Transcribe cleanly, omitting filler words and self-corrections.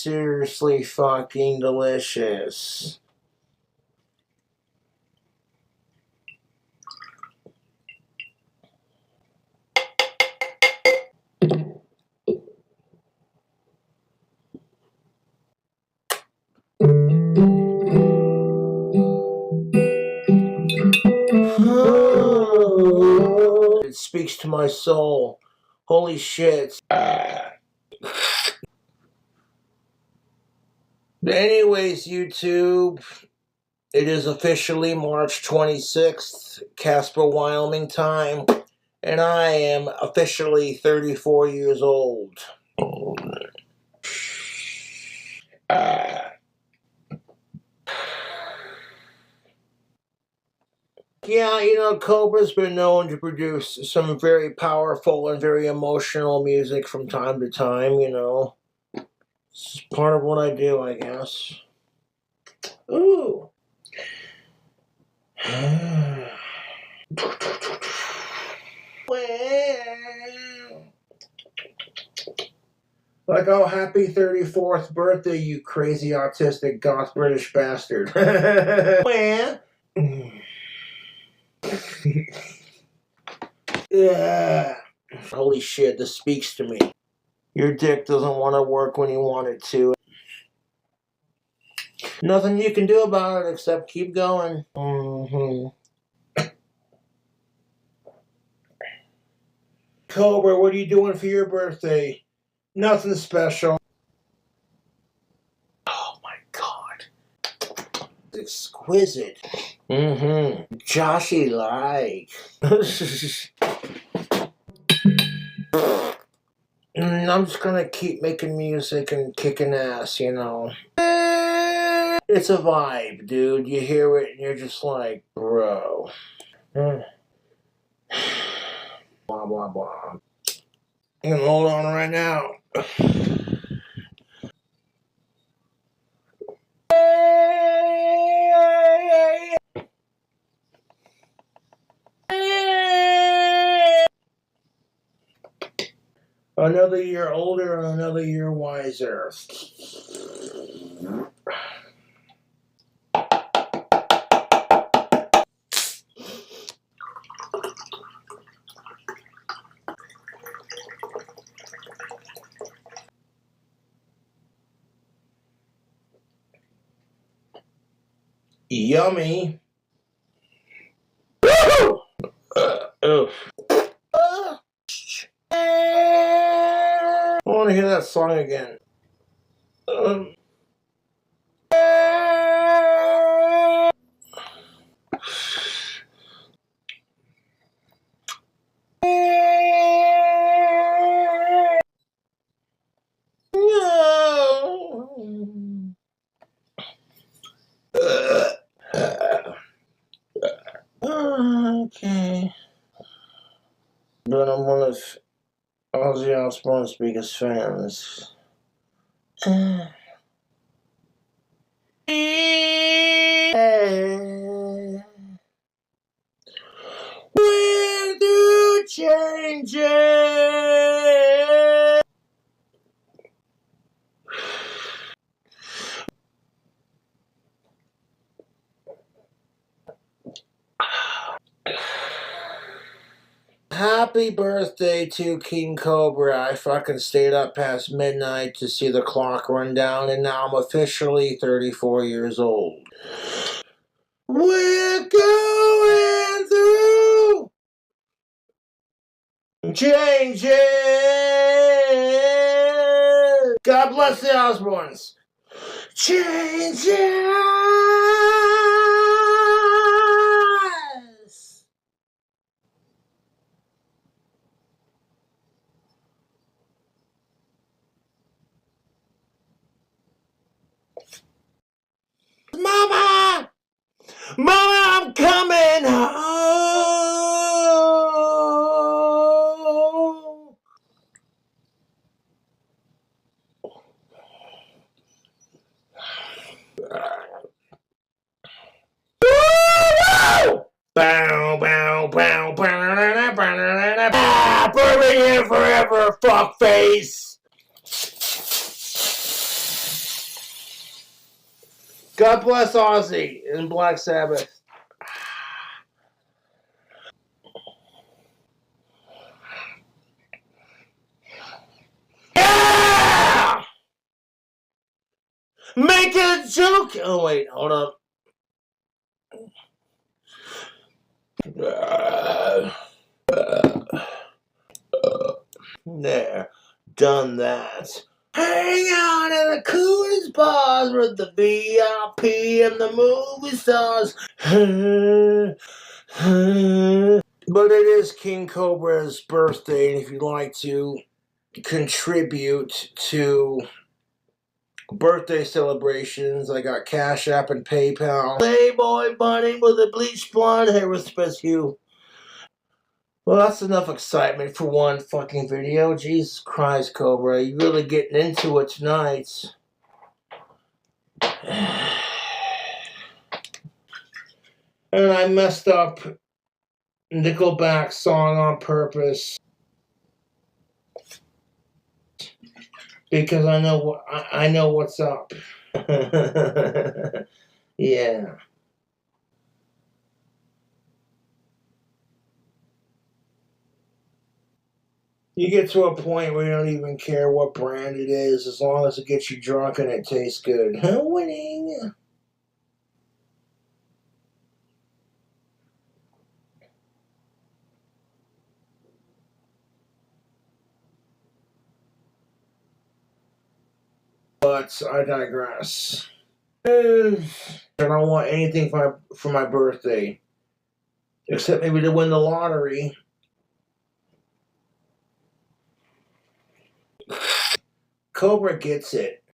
seriously fucking delicious. It speaks to my soul. Holy shit. Anyways, YouTube, it is officially March 26th, Casper, Wyoming time, and I am officially 34 years old. Yeah, you know, Cobra's been known to produce some very powerful and very emotional music from time to time, you know. It's part of what I do, I guess. Ooh. Like, oh, happy 34th birthday, you crazy autistic goth British bastard. Yeah. Holy shit, this speaks to me. Your dick doesn't want to work when you want it to. Nothing you can do about it except keep going. Cobra, what are you doing for your birthday? Nothing special. Oh my god. Exquisite. Joshy like. I'm just gonna keep making music and kicking ass, you know. It's a vibe, dude. You hear it and you're just like, bro. Blah, blah, blah. I'm gonna hold on right now. Another year older and another year wiser. Yummy. I want to hear that song again. Okay. But I'm one of Ozzy Osbourne's biggest fans. Will do change it? Happy birthday to King Cobra. I fucking stayed up past midnight to see the clock run down, and now I'm officially 34 years old. We're going through changes. God bless the Osbournes. Changes. Mama! Mama, I'm coming home! Bow, bow, bow, bow, burning in forever, fuckface! God bless Ozzy and Black Sabbath. Yeah! Make a joke! Oh, wait, hold up. There. Done that. Hang out at the coolest bars with the VIP and the movie stars. But it is King Cobra's birthday, and if you'd like to contribute to birthday celebrations, I got Cash App and PayPal. Playboy bunny with a bleached blonde hair with Spence Hugh. Well, that's enough excitement for one fucking video. Jesus Christ, Cobra. You're really getting into it tonight. And I messed up Nickelback's song on purpose. Because I know what's up. Yeah. You get to a point where you don't even care what brand it is, as long as it gets you drunk and it tastes good. Winning. But I digress. I don't want anything for my birthday, except maybe to win the lottery. Cobra gets it.